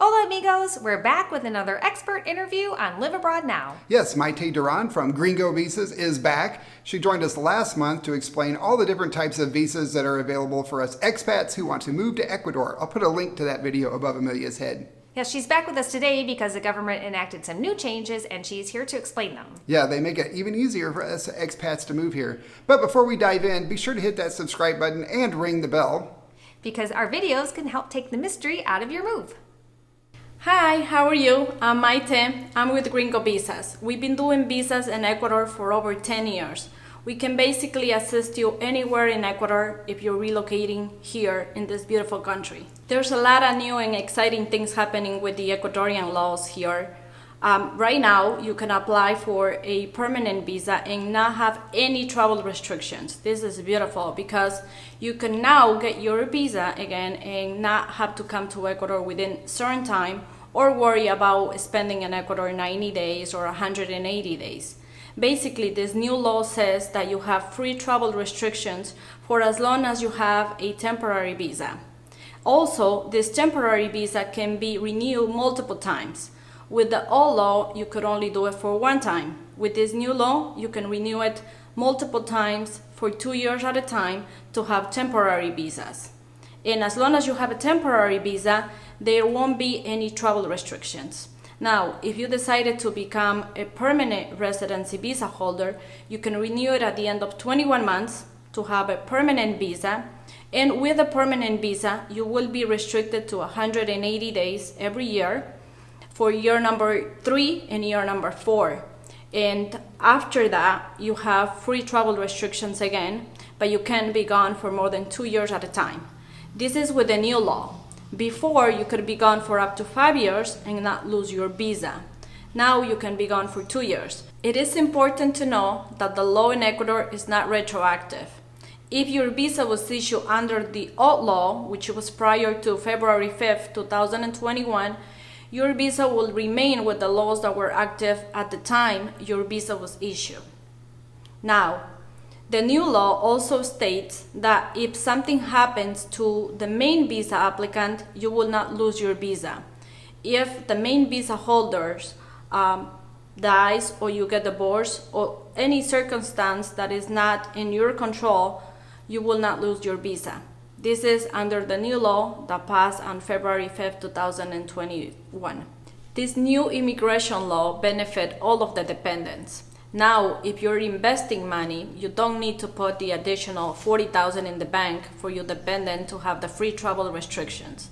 Hola amigos, we're back with another expert interview on Live Abroad Now. Yes, Maite Duran from Gringo Visas is back. She joined us last month to explain all the different types of visas that are available for us expats who want to move to Ecuador. I'll put a link to that video above Amelia's head. Yes, she's back with us today because the government enacted some new changes and she's here to explain them. Yeah, they make it even easier for us expats to move here. But before we dive in, be sure to hit that subscribe button and ring the bell, because our videos can help take the mystery out of your move. Hi, how are you? I'm Maite. I'm with Gringo Visas. We've been doing visas in Ecuador for over 10 years. We can basically assist you anywhere in Ecuador if you're relocating here in this beautiful country. There's a lot of new and exciting things happening with the Ecuadorian laws here. Right now, you can apply for a permanent visa and not have any travel restrictions. This is beautiful because you can now get your visa again and not have to come to Ecuador within certain time or worry about spending in Ecuador 90 days or 180 days. Basically, this new law says that you have free travel restrictions for as long as you have a temporary visa. Also, this temporary visa can be renewed multiple times. With the old law, you could only do it for one time. With this new law, you can renew it multiple times for 2 years at a time to have temporary visas. And as long as you have a temporary visa, there won't be any travel restrictions. Now, if you decided to become a permanent residency visa holder, you can renew it at the end of 21 months to have a permanent visa. And with a permanent visa, you will be restricted to 180 days every year for year number 3 and year number 4. And after that, you have free travel restrictions again, but you can't be gone for more than 2 years at a time. This is with the new law. Before, you could be gone for up to 5 years and not lose your visa. Now you can be gone for 2 years. It is important to know that the law in Ecuador is not retroactive. If your visa was issued under the old law, which was prior to February 5th, 2021, your visa will remain with the laws that were active at the time your visa was issued. Now, the new law also states that if something happens to the main visa applicant, you will not lose your visa. If the main visa holders dies or you get divorced or any circumstance that is not in your control, you will not lose your visa. This is under the new law that passed on February 5th, 2021. This new immigration law benefits all of the dependents. Now, if you're investing money, you don't need to put the additional $40,000 in the bank for your dependent to have the free travel restrictions.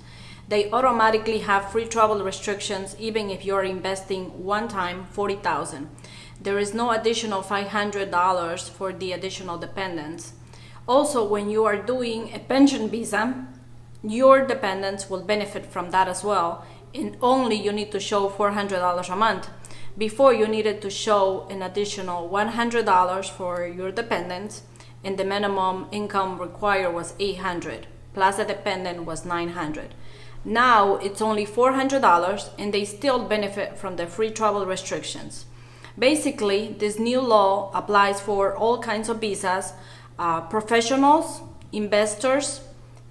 They automatically have free travel restrictions even if you're investing one time $40,000. There is no additional $500 for the additional dependents. Also, when you are doing a pension visa, your dependents will benefit from that as well, and only you need to show $400 a month. Before, you needed to show an additional $100 for your dependents, and the minimum income required was $800, plus the dependent was $900. Now it's only $400, and they still benefit from the free travel restrictions. Basically, this new law applies for all kinds of visas, professionals, investors,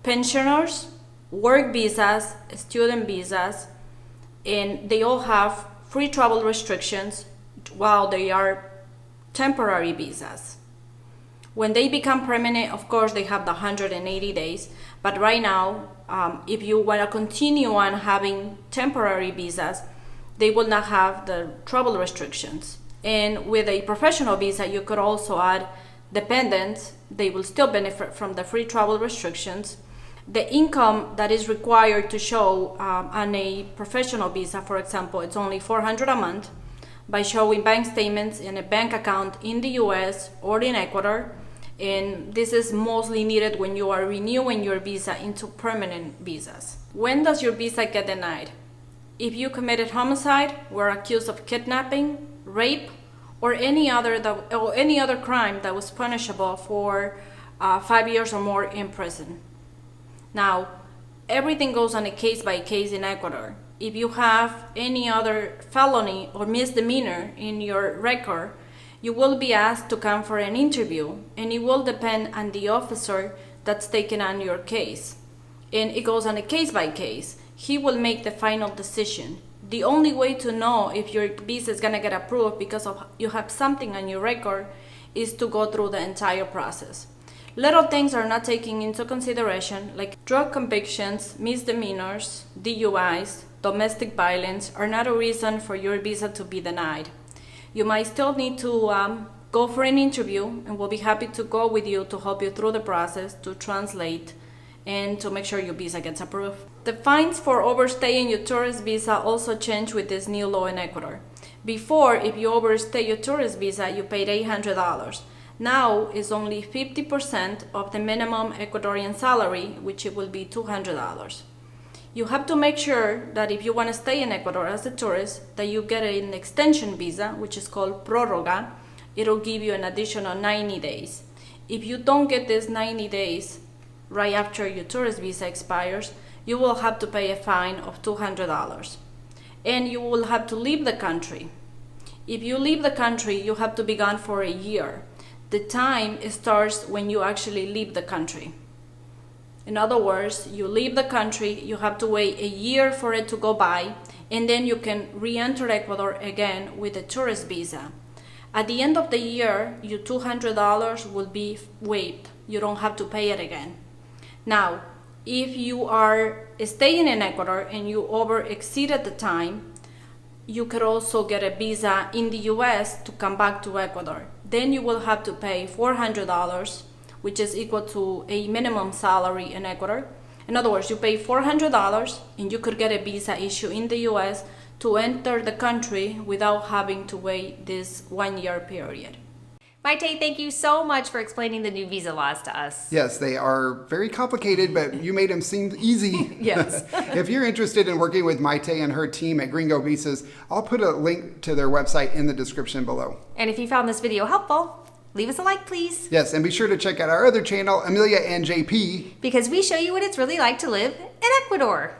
pensioners, work visas, student visas, and they all have free travel restrictions while they are temporary visas. When they become permanent, of course, they have the 180 days, but right now, if you want to continue on having temporary visas, they will not have the travel restrictions. And with a professional visa, you could also add dependents. They will still benefit from the free travel restrictions. The income that is required to show on a professional visa, for example, it's only $400 a month by showing bank statements in a bank account in the US or in Ecuador. And this is mostly needed when you are renewing your visa into permanent visas. When does your visa get denied? If you committed homicide, were accused of kidnapping, rape, or any other crime that was punishable for 5 years or more in prison. Now, everything goes on a case by case in Ecuador. If you have any other felony or misdemeanor in your record, you will be asked to come for an interview, and it will depend on the officer that's taking on your case. And it goes on a case by case. He will make the final decision. The only way to know if your visa is gonna get approved because of you have something on your record is to go through the entire process. Little things are not taken into consideration, like drug convictions, misdemeanors, DUIs, domestic violence are not a reason for your visa to be denied. You might still need to go for an interview, and we'll be happy to go with you to help you through the process, to translate, and to make sure your visa gets approved. The fines for overstaying your tourist visa also change with this new law in Ecuador. Before, if you overstay your tourist visa, you paid $800. Now it's only 50% of the minimum Ecuadorian salary, which it will be $200. You have to make sure that if you want to stay in Ecuador as a tourist, that you get an extension visa, which is called prórroga. It'll give you an additional 90 days. If you don't get this 90 days right after your tourist visa expires, you will have to pay a fine of $200. And you will have to leave the country. If you leave the country, you have to be gone for a year. The time starts when you actually leave the country. In other words, you leave the country, you have to wait a year for it to go by, and then you can re-enter Ecuador again with a tourist visa. At the end of the year, your $200 will be waived. You don't have to pay it again. Now, if you are staying in Ecuador and you exceeded the time, you could also get a visa in the US to come back to Ecuador. Then you will have to pay $400, which is equal to a minimum salary in Ecuador. In other words, you pay $400 and you could get a visa issue in the US to enter the country without having to wait this 1 year period. Maite, thank you so much for explaining the new visa laws to us. Yes, they are very complicated, but you made them seem easy. Yes. If you're interested in working with Maite and her team at Gringo Visas, I'll put a link to their website in the description below. And if you found this video helpful, leave us a like, please. Yes, and be sure to check out our other channel, Amelia and JP, Because we show you what it's really like to live in Ecuador.